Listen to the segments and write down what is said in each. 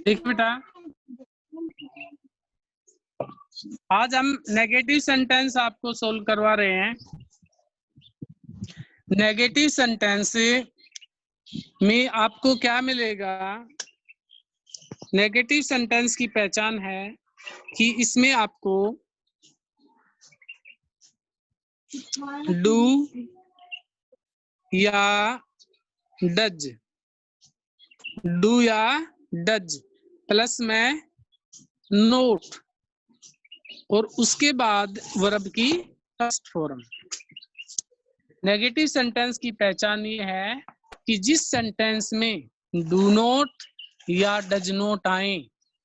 ठीक बेटा, आज हम नेगेटिव सेंटेंस आपको सोल्व करवा रहे हैं। नेगेटिव सेंटेंस में आपको क्या मिलेगा? नेगेटिव सेंटेंस की पहचान है कि इसमें आपको डू या डज, डू या डज प्लस में नोट और उसके बाद वर्ब की फर्स्ट फॉर्म। नेगेटिव सेंटेंस की पहचान ये है कि जिस सेंटेंस में डू नॉट या डज नॉट आए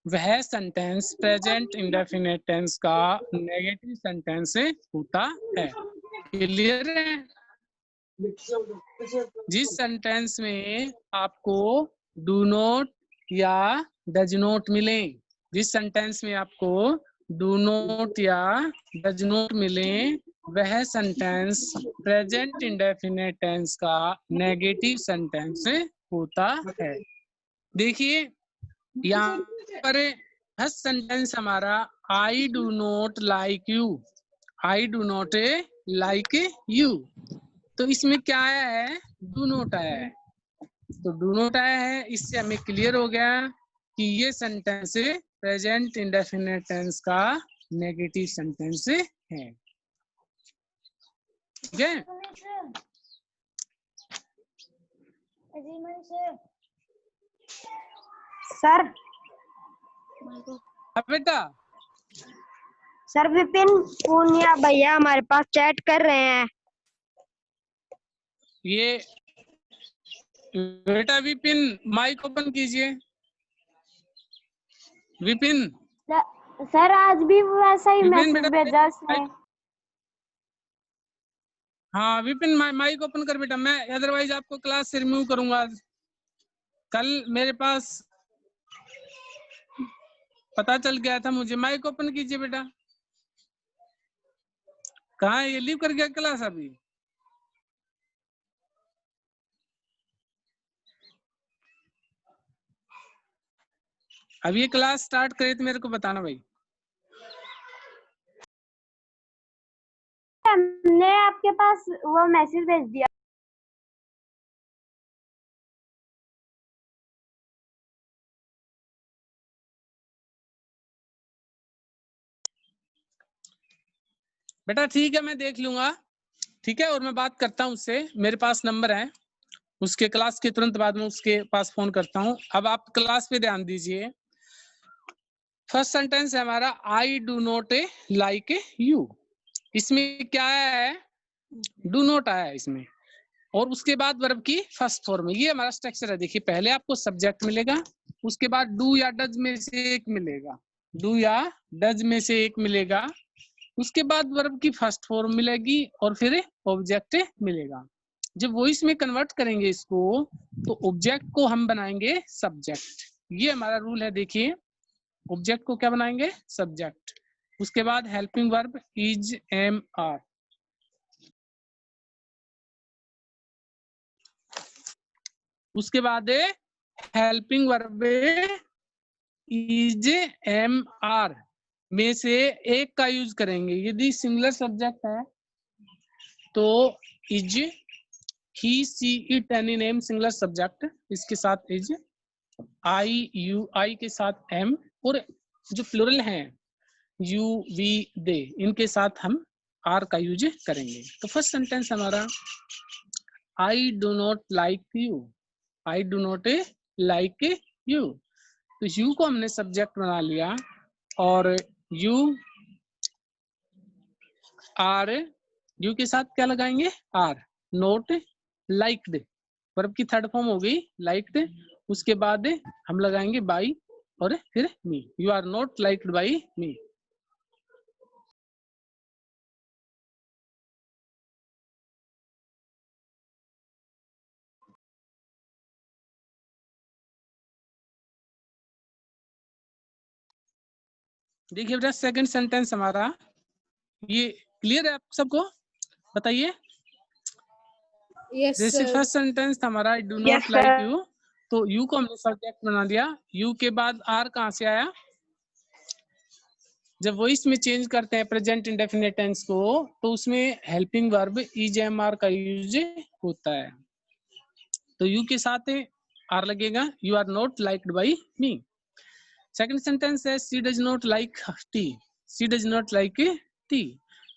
वह सेंटेंस प्रेजेंट इंडेफिनिट टेंस का नेगेटिव सेंटेंस होता है। क्लियर है? जिस सेंटेंस में आपको डू नॉट या डज नॉट मिले, जिस सेंटेंस में आपको डू नॉट या डज नॉट मिले वह सेंटेंस प्रेजेंट इंडेफिनिट टेंस का नेगेटिव सेंटेंस होता है। देखिए यहाँ पर फर्स्ट सेंटेंस हमारा I do not like you, I do not like you, तो इसमें क्या आया है? डू नॉट आया है। तो डू नॉट आया है, इससे हमें क्लियर हो गया कि ये सेंटेंस प्रेजेंट इंडेफिनिट टेंस का नेगेटिव सेंटेंस है। ठीक है? सर बेटा, सर विपिन पूनिया भैया हमारे पास चैट कर रहे हैं। ये बेटा विपिन माइक ओपन कीजिए। विपिन सर आज भी वैसा ही मैसेज भेजा उसने। हाँ विपिन माइक ओपन कर बेटा, मैं अदरवाइज आपको क्लास से रिमूव करूंगा। कल मेरे पास पता चल गया था मुझे। माइक ओपन कीजिए बेटा। कहाँ है ये? लीव कर गया क्लास अभी। अब ये क्लास स्टार्ट करे तो मेरे को बताना भाई। हमने आपके पास वो मैसेज भेज दिया। बेटा ठीक है, मैं देख लूंगा। ठीक है, और मैं बात करता हूँ उससे, मेरे पास नंबर है उसके। क्लास के तुरंत बाद में उसके पास फोन करता हूँ। अब आप क्लास पे ध्यान दीजिए। फर्स्ट सेंटेंस है हमारा I do not like you. इसमें क्या है? डू नॉट आया है इसमें, और उसके बाद वर्ब की फर्स्ट फॉर्म। ये हमारा स्ट्रक्चर है। देखिए पहले आपको सब्जेक्ट मिलेगा, उसके बाद डू या डज में से एक मिलेगा, डू या डज में से एक मिलेगा, उसके बाद वर्ब की फर्स्ट फॉर्म मिलेगी और फिर ऑब्जेक्ट मिलेगा। जब वॉइस में कन्वर्ट करेंगे इसको तो ऑब्जेक्ट को हम बनाएंगे सब्जेक्ट। ये हमारा रूल है। देखिए ऑब्जेक्ट को क्या बनाएंगे? सब्जेक्ट। उसके बाद helping verb is, am, are. उसके बाद helping verb is, am, are में से एक का यूज करेंगे। यदि सिंगुलर सब्जेक्ट है तो is, he, she, it, any name singular subject, इसके साथ इज, आई, यू, आई के साथ एम, और जो प्लुरल हैं यू, वी, दे, इनके साथ हम आर का यूज करेंगे। तो फर्स्ट सेंटेंस हमारा I do not like you, I do not like you. तो यू को हमने सब्जेक्ट बना लिया और यू आर, यू के साथ क्या लगाएंगे आर, नोट लाइक्ड, वर्ब की थर्ड फॉर्म हो गई लाइक्ड, उसके बाद हम लगाएंगे बाई और फिर me, you are not liked by me. देखिए बेटा सेकंड सेंटेंस हमारा ये क्लियर है आप सबको, बताइए। यस जैसे सर। फर्स्ट सेंटेंस था हमारा I do Yes, not like sir. You, तो यू को हमने सब्जेक्ट बना दिया, यू के बाद आर कहाँ से आया, जब वॉइस में चेंज करते हैं प्रेजेंट इंडेफिनिट टेंस को तो उसमें helping verb is am are का यूज होता है, तो यू के साथ आर लगेगा, you are not liked by me. Second sentence है she does not like tea, she does not like tea,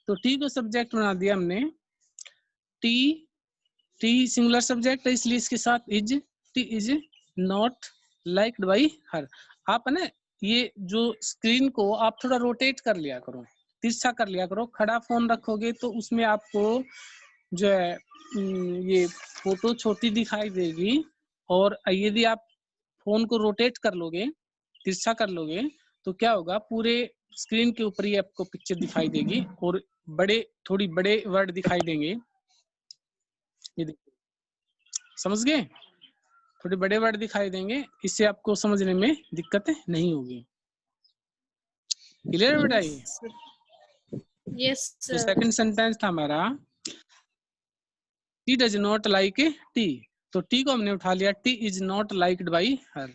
तो टी को सब्जेक्ट बना दिया हमने, टी, टी सिंगुलर सब्जेक्ट है इसलिए इसके साथ is, T is not liked by her. आप है ना ये जो स्क्रीन को आप थोड़ा रोटेट कर लिया करो, तिरछा कर लिया करो, खड़ा फोन रखोगे तो उसमें आपको जो है ये फोटो छोटी दिखाई देगी, और यदि आप फोन को रोटेट कर लोगे, तिरछा कर लोगे, तो क्या होगा पूरे स्क्रीन के ऊपर ही आपको पिक्चर दिखाई देगी और बड़े थोड़ी बड़े वर्ड दिखाई देंगे, ये देखिए समझ गए, थोड़े बड़े वर्ड दिखाई देंगे, इससे आपको समझने में दिक्कत नहीं होगी। क्लियर है बेटा ये? यस तो सर। सेकंड सेंटेंस था हमारा T does not like tea, तो टी को हमने उठा लिया, T is not liked by her.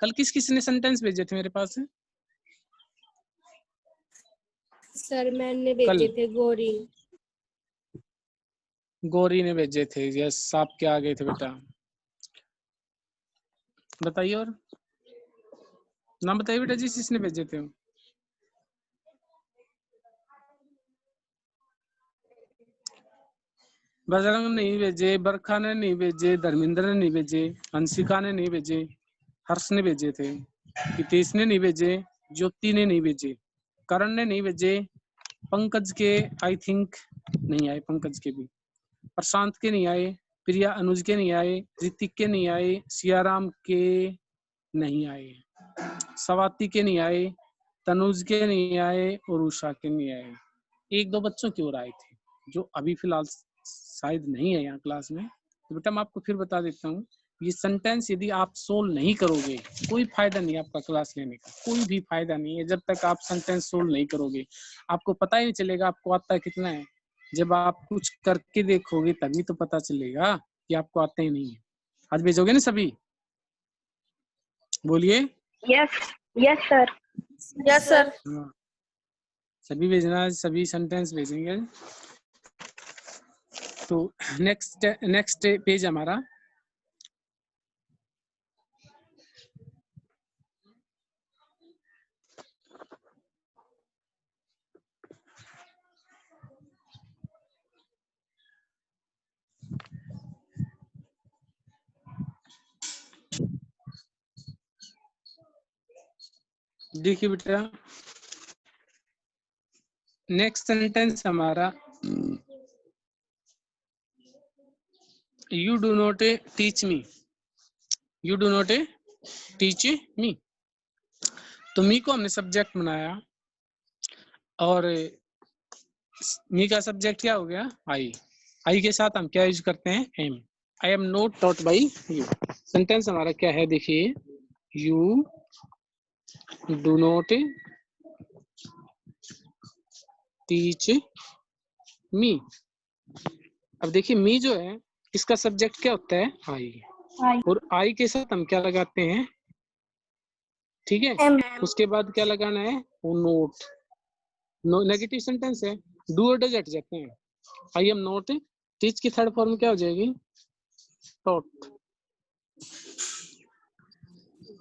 कल किस किसने सेंटेंस भेजे थे मेरे पास? सर मैंने कल भेजे थे गौरी। गौरी ने भेजे थे, यस आपके आ गए थे बेटा। बताइए और नाम बताइए बेटा जी किसने भेजे थे। बजरंग ने नहीं भेजे, बरखा ने नहीं भेजे, धर्मेंद्र ने नहीं भेजे, हंसिका ने नहीं भेजे, हर्ष ने भेजे थे, हितेश ने नहीं भेजे, ज्योति ने नहीं भेजे, करण ने नहीं भेजे, पंकज के आई थिंक नहीं आए, पंकज के भी, प्रशांत के नहीं आए, प्रिया अनुज के नहीं आए, ऋतिक के नहीं आए, सियाराम के नहीं आए, स्वाति के नहीं आए, तनुज के नहीं आए और उषा के नहीं आए। एक दो बच्चों की ओर आए थे जो अभी फिलहाल शायद नहीं है यहाँ क्लास में, तो बेटा मैं आपको फिर बता देता हूँ, ये सेंटेंस यदि आप सोल्व नहीं करोगे कोई फायदा नहीं आपका क्लास लेने का, कोई भी फायदा नहीं है जब तक आप सेंटेंस सोल्व नहीं करोगे, आपको पता ही नहीं चलेगा आपको आता है कितना है, जब आप कुछ करके देखोगे तभी तो पता चलेगा कि आपको आता ही नहीं है। आज भेजोगे ना सभी, बोलिए। Yes, yes, sir. Yes sir. हाँ सभी भेजना है, सभी सेंटेंस भेजेंगे। तो नेक्स्ट पेज हमारा देखिए बेटा, नेक्स्ट सेंटेंस हमारा you do not teach me, you do not teach मी, तो मी को हमने सब्जेक्ट बनाया और मी का सब्जेक्ट क्या हो गया आई, आई के साथ हम क्या यूज करते हैं am, I am not taught by you. Sentence हमारा क्या है देखिए, you do not teach me, अब देखिए मी जो है इसका सब्जेक्ट क्या होता है आई, और आई के साथ हम क्या लगाते हैं, ठीक है, उसके बाद क्या लगाना है वो नोट, नेगेटिव सेंटेंस है, डू और डज हट जाते हैं, आई एम नॉट, टीच की थर्ड फॉर्म क्या हो जाएगी टॉट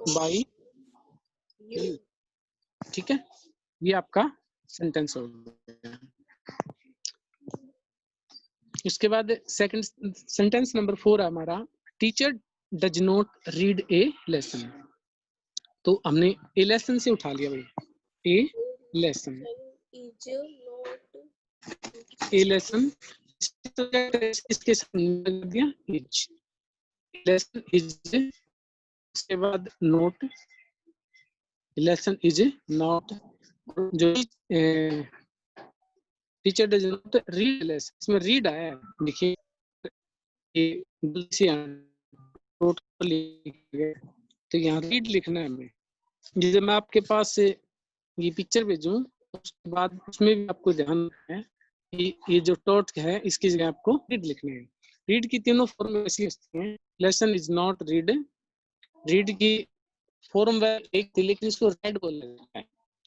बाई यू, ठीक है, ये आपका सेंटेंस हो गया। उसके बाद सेकंड सेंटेंस नंबर 4 है हमारा, teacher does not read a lesson. तो हमने ए लेसन से उठा लिया भाई, ए लेसन। ए लेसन इसके सामने लग दिया इज, लेसन इज, उसके बाद नोट, लेसन इज नॉट। जो teacher does not read lesson, इसमें रीड आया है, देखिए तो यहाँ रीड लिखना है हमें। जैसे मैं आपके पास से ये पिक्चर भेजूं, उसके बाद उसमें भी आपको ध्यान रखना है कि ये जो टॉट है इसकी जगह आपको रीड लिखना है। रीड की तीनों फॉर्म ऐसी होती हैं, lesson is not read, read की फॉर्म एक थी लेकिन इसको रेड बोला जाता है,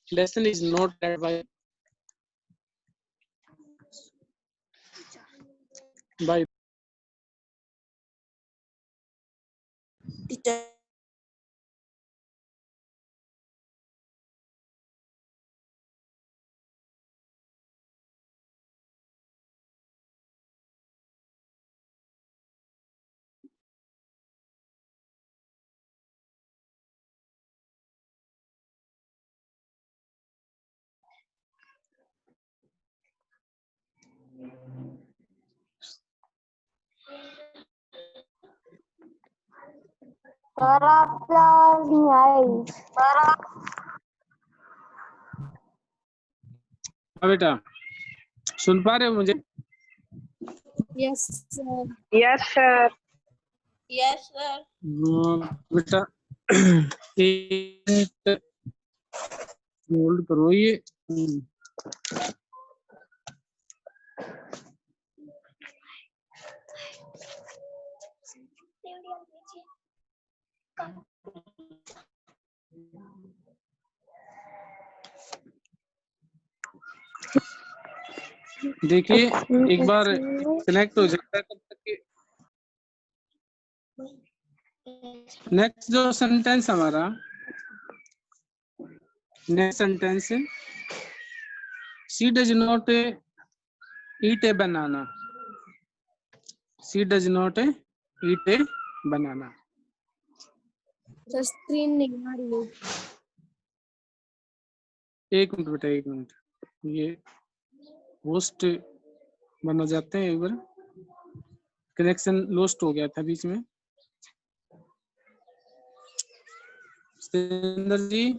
lesson is not read by teacher. Sir आपकी आवाज नहीं आई। बेटा सुन पा रहे हो मुझे? Yes sir. Yes sir. Yes sir. बेटा होल्ड करो ये। देखिए एक बार कनेक्ट हो जाता है तब तक के। नेक्स्ट जो सेंटेंस हमारा, next sentence, she does not eat a banana, she does not eat a banana. Sir screen नहीं आ रही है। एक मिनट बेटा, एक मिनट, ये होस्ट बना जाते हैं, एक बार कनेक्शन लॉस्ट हो गया था बीच में। सुरेंद्र जी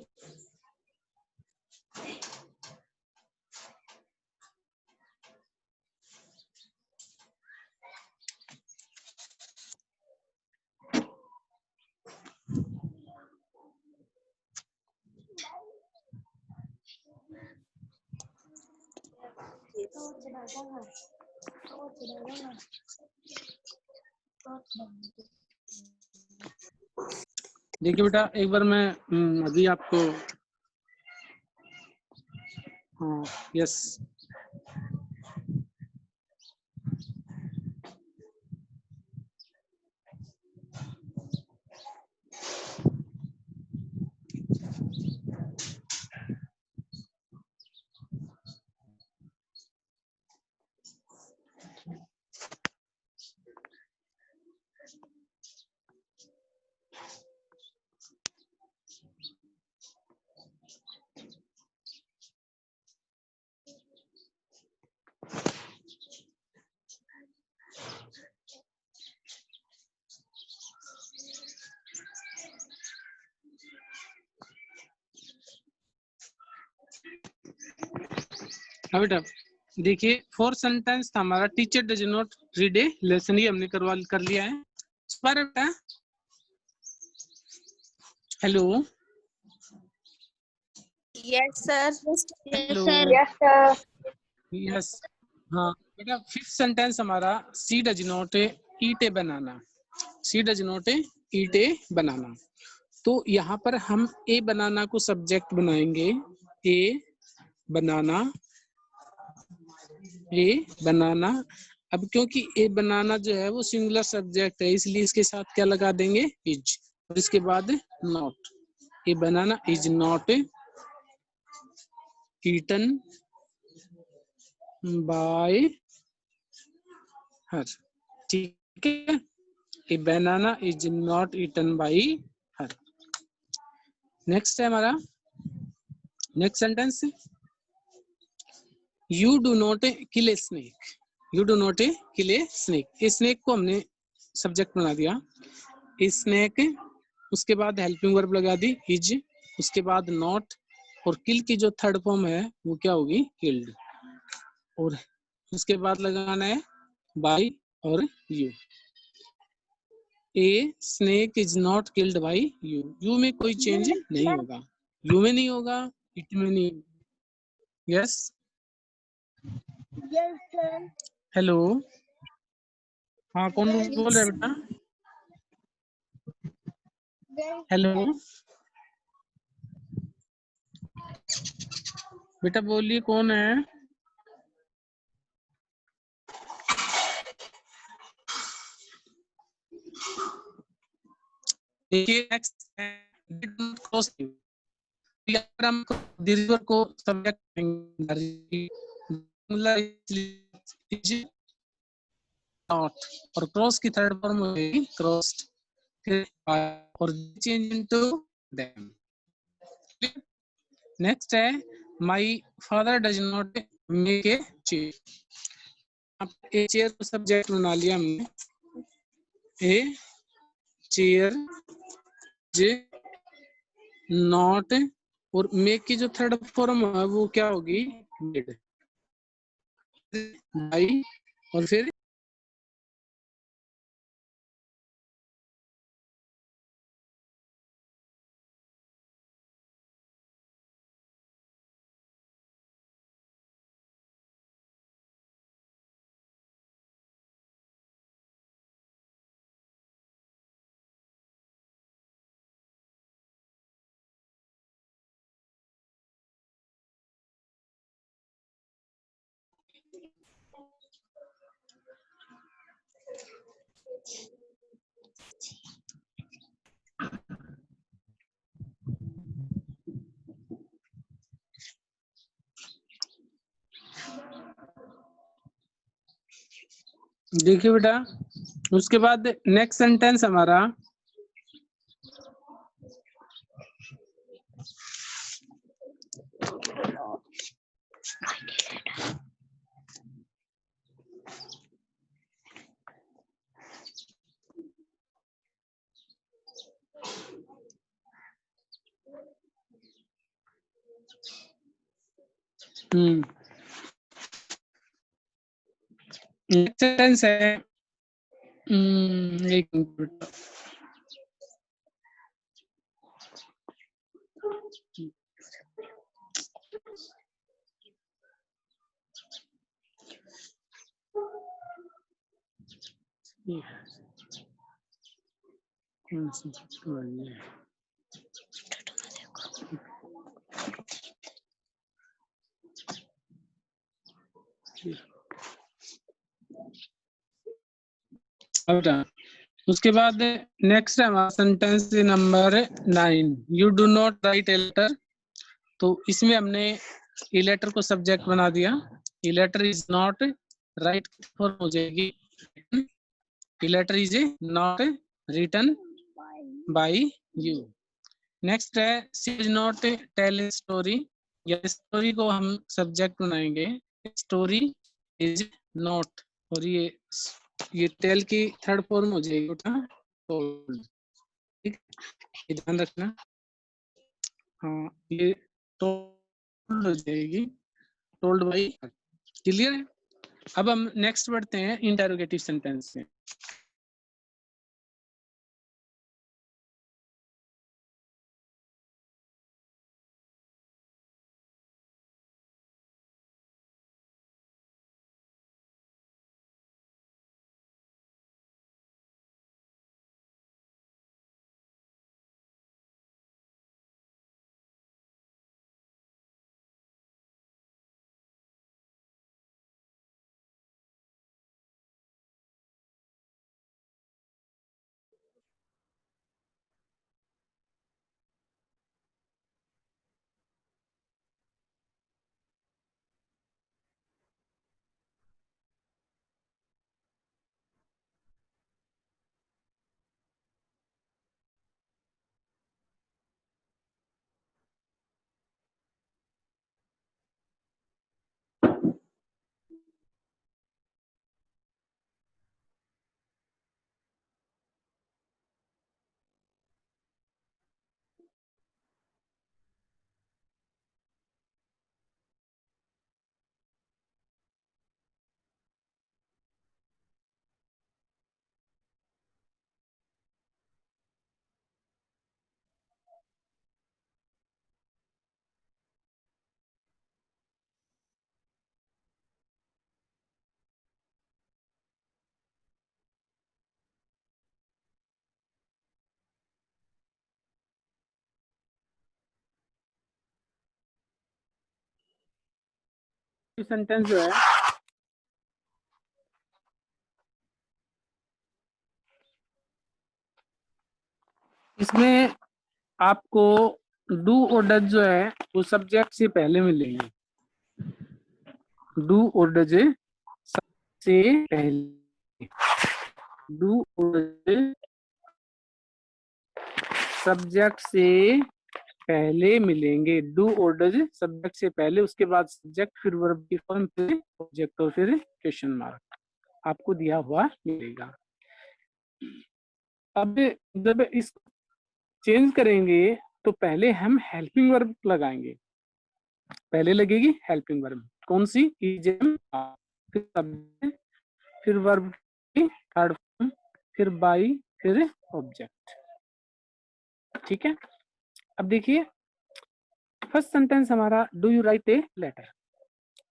देखिए बेटा एक बार मैं अभी आपको, हाँ यस, हाँ बेटा देखिए फोर्थ सेंटेंस था हमारा, teacher does not read a lesson, ये हमने कर लिया है। इस बार बेटा hello, yes sir. Hello, yes sir. Yes, हाँ बेटा फिफ्थ सेंटेंस हमारा, she does not eat a banana, she does not eat a banana. तो यहाँ पर हम ए बनाना को सब्जेक्ट बनाएंगे, ए बनाना, ए बनाना। अब क्योंकि ए बनाना जो है वो सिंगुलर सब्जेक्ट है, इसलिए इसके साथ क्या लगा देंगे, इज, और इसके बाद not. A banana is not eaten by her, ठीक है। A banana is not eaten by her. Next है हमारा next sentence, you do not kill a snake. You do not kill a snake. Snake को हमने subject बना दिया, snake, उसके बाद हेल्पिंग वर्ब लगा दी इज, उसके बाद नॉट, और किल की जो थर्ड फॉर्म है वो क्या होगी, किल्ड, और उसके बाद लगाना है बाय और you. A snake is not killed by you. You में कोई चेंज नहीं होगा, यू में नहीं होगा, इट में नहीं। यस हेलो, हाँ कौन बोल रहा है बेटा? हेलो बेटा बोलिए कौन है? देखिए नेक्स्ट है did not cross you। अगर हम रिवर को सब्जेक्ट नॉट, और क्रॉस की थर्ड फॉर्म होगी क्रॉस्ड, फिर और चेंज इनटू देम। नेक्स्ट है my father does not make a chair. अब ए चेयर को सब्जेक्ट बना लिया हमने, ए चेयर जे नॉट, और मेक की जो थर्ड फॉर्म है वो क्या होगी, मेड बाई, और फिर देखिए बेटा, उसके बाद नेक्स्ट सेंटेंस हमारा नेक्स्ट सेंटेंस है एक मिनट, उसके बाद नेक्स्ट है हमारा sentence number 9, you do not write a letter. तो इसमें हमने ए लेटर को सब्जेक्ट बना दिया, a letter is not, right form हो जाएगी, a letter is not written by you. Next है she is not tell story, या स्टोरी को हम सब्जेक्ट बनाएंगे, स्टोरी इज नॉट, और ये टेल की थर्ड फॉर्म हो जाएगी टोल्ड, ठीक, ये ध्यान रखना। हाँ ये टोल्ड हो जाएगी, टोल्ड बाई, क्लियर है। अब हम नेक्स्ट बढ़ते हैं इंटरोगेटिव सेंटेंस में। सेंटेंस जो है इसमें आपको डू और डज जो है वो सब्जेक्ट से पहले मिलेंगे। डू और डज सबसे पहले, डू और डज सब्जेक्ट से पहले मिलेंगे। डू और डज सब्जेक्ट से पहले, उसके बाद सब्जेक्ट, फिर वर्ब की फॉर्म, फिर ऑब्जेक्ट और फिर क्वेश्चन मार्क आपको दिया हुआ मिलेगा। अब जब इस चेंज करेंगे तो पहले हम हेल्पिंग वर्ब लगाएंगे। पहले लगेगी हेल्पिंग वर्ब, कौन सी? इज, एम, आर, फिर वर्ब की थर्ड फॉर्म, फिर बाई, फिर ऑब्जेक्ट। ठीक है। अब देखिए फर्स्ट सेंटेंस हमारा, do you write a letter.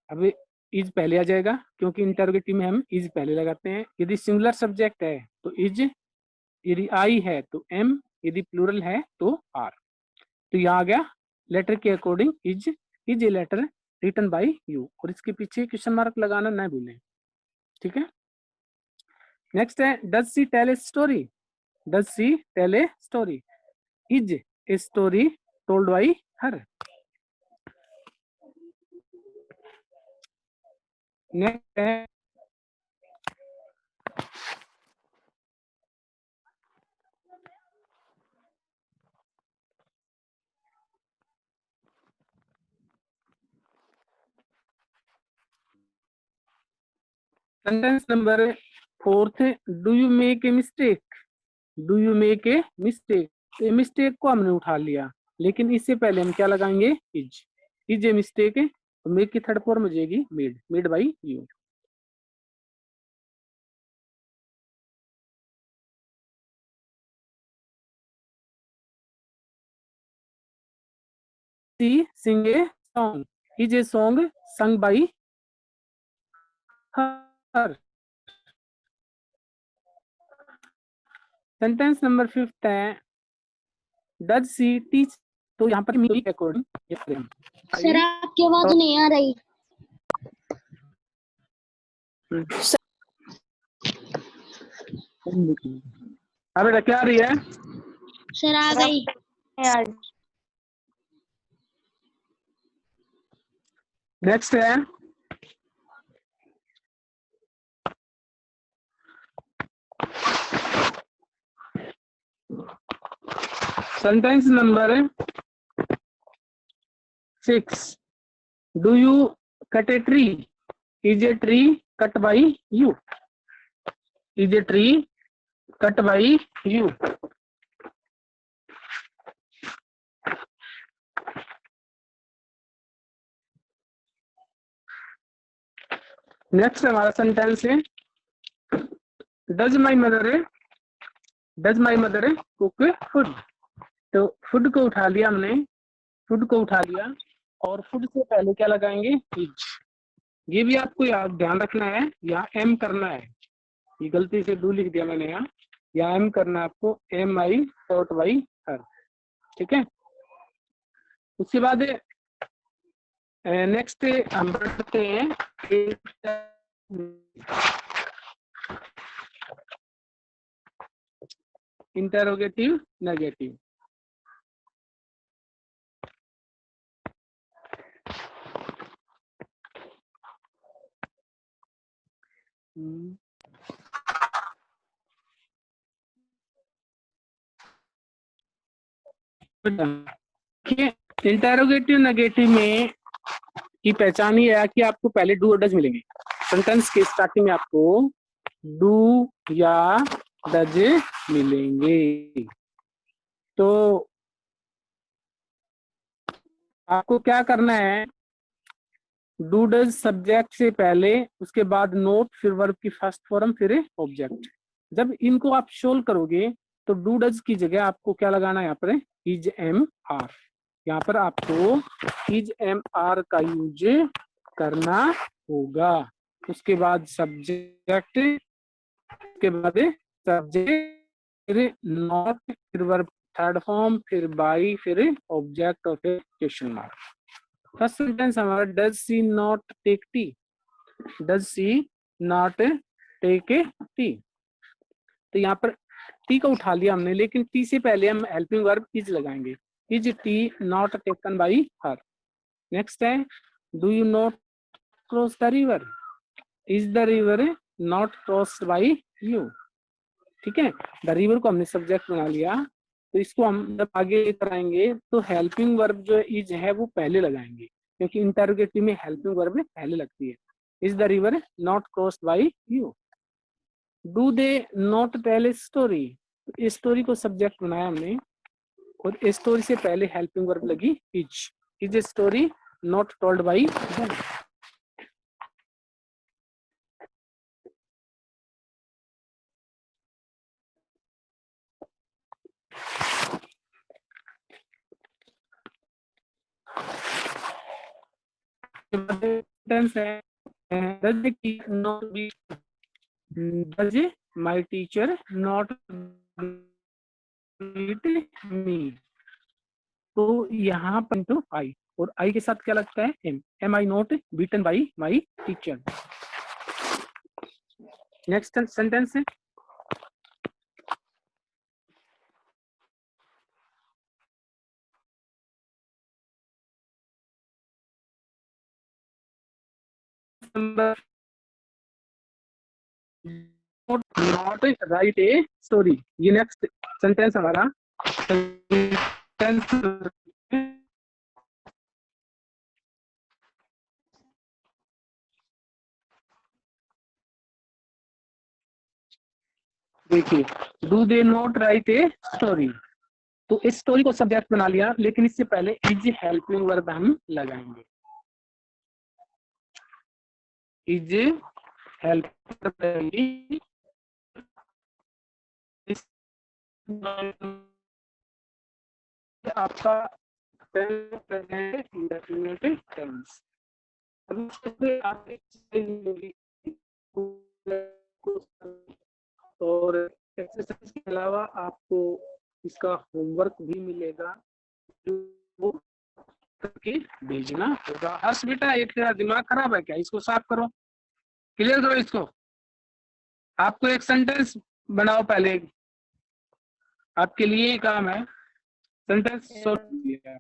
अब इज पहले आ जाएगा क्योंकि इंटरोगेटिव में हम इज पहले लगाते हैं। यदि सिंगुलर सब्जेक्ट है तो इज, यदि आई है तो एम, यदि प्लूरल है तो आर। तो यहाँ आ गया लेटर के according is a letter written by you, और इसके पीछे क्वेश्चन मार्क लगाना ना भूलें। ठीक है। नेक्स्ट है, does she tell a story. Does she tell a story, is a story told by her. Next है, sentence number 4, do you make a mistake. Do you make a mistake, तो mistake को हमने उठा लिया, लेकिन इससे पहले हम क्या लगाएंगे? इज ए मिस्टेक है तो मेक की थर्ड फॉर्म हो जाएगी made, made by you. Sing a song, is a song sung by her. Sentence number 5 है, डज सी टीच। तो यहाँ पर अकॉर्डिंग सर आपकी आवाज नहीं आ रही। हाँ बेटा क्या आ रही है? सर आ गई। नेक्स्ट है, sentence number 6, do you cut a tree. Is a tree cut by you. Is a tree cut by you. Next हमारा सेंटेंस है, does my mother cook food. तो फूड को उठा लिया हमने, फूड को उठा लिया, और फूड से पहले क्या लगाएंगे? इज। ये भी आपको याद ध्यान रखना है, या एम करना है। ये गलती से डू लिख दिया मैंने यहाँ, या एम करना है आपको, am I short by her. ठीक है। उसके बाद नेक्स्ट हम पढ़ते हैं इंटरोगेटिव नेगेटिव। इंटरोगेटिव नेगेटिव में की पहचान ये है कि आपको पहले डू और डज मिलेंगे। सेंटेंस के स्टार्टिंग में आपको डू या डज मिलेंगे। तो आपको क्या करना है? डू डज सब्जेक्ट से पहले, उसके बाद नोट, फिर वर्ब की फर्स्ट फॉर्म, फिर ऑब्जेक्ट। जब इनको आप सोल्व करोगे तो डू डज की जगह आपको क्या लगाना है? यहाँ पर इज, एम, आर। यहाँ पर आपको इज, एम, आर का यूज करना होगा। उसके बाद सब्जेक्ट, उसके बाद सब्जेक्ट, फिर नॉट, फिर वर्ब थर्ड फॉर्म, फिर बाई, फिर ऑब्जेक्ट और फिर क्वेश्चन मार्क। फर्स्ट सेंटेंस हमारा does she not take tea, does she not take tea. तो यहाँ पर टी को उठा लिया हमने, लेकिन टी से पहले हम हेल्पिंग वर्ब इज लगाएंगे। Is tea not taken by her. Next है do you not cross the river, is the river not crossed by you. ठीक है, द रिवर को हमने सब्जेक्ट बना लिया, तो इसको हम जब आगे लेकर आएंगे तो हेल्पिंग वर्ब जो इज है वो पहले लगाएंगे, क्योंकि इंटरोगेटिव में हेल्पिंग वर्ब पहले लगती है। Is the river not crossed by you. Do they not tell a story, इस स्टोरी को सब्जेक्ट बनाया हमने, और इस स्टोरी से पहले हेल्पिंग वर्ब लगी is a story not told by them. Sentence है does my teacher not beat me, तो यहाँ पर तो आई, और आई के साथ क्या लगता है am I not beaten by my teacher. Next sentence है नॉट राइट ए स्टोरी। ये नेक्स्ट सेंटेंस हमारा देखिए, do they not write a story, तो इस स्टोरी को सब्जेक्ट बना लिया, लेकिन इससे पहले इज हेल्पिंग वर्ब हम लगाएंगे। इज हेल्पिंग आपका टेंस। और एक्सरसाइज के अलावा आपको इसका होमवर्क भी मिलेगा, जो वो करके भेजना होगा। हर्ष बेटा, एक तेरा दिमाग खराब है क्या? इसको साफ करो, क्लियर करो इसको। आपको एक सेंटेंस बनाओ पहले, आपके लिए ही काम है, सेंटेंस सोच लिया।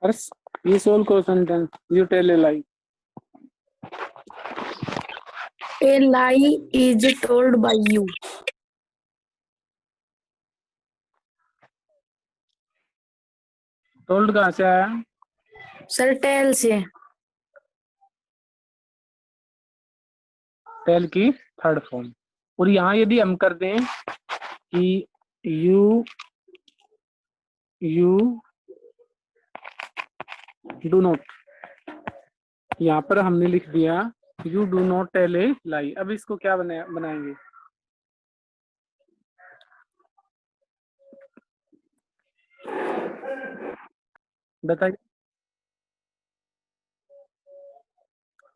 हर्ष, ये सोल्व करो sentence, you tell a lie. A lie is told by you. Told कहाँ से आया? सर टेल से। टेल की थर्ड फॉर्म। और यहाँ यदि हम कर दें कि यू डू नॉट, यहाँ पर हमने लिख दिया you do not tell a lie. अब इसको क्या बनाएंगे? बताइए।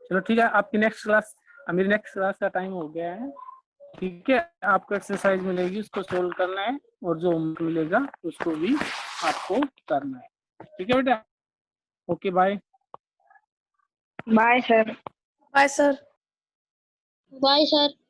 चलो ठीक है, आपकी नेक्स्ट क्लास, मेरी नेक्स्ट क्लास का टाइम हो गया है। ठीक है, आपको एक्सरसाइज मिलेगी, उसको सोल्व करना है, और जो होमवर्क मिलेगा उसको भी आपको करना है। ठीक है बेटा, okay bye. Bye sir. Bye sir. Bye sir.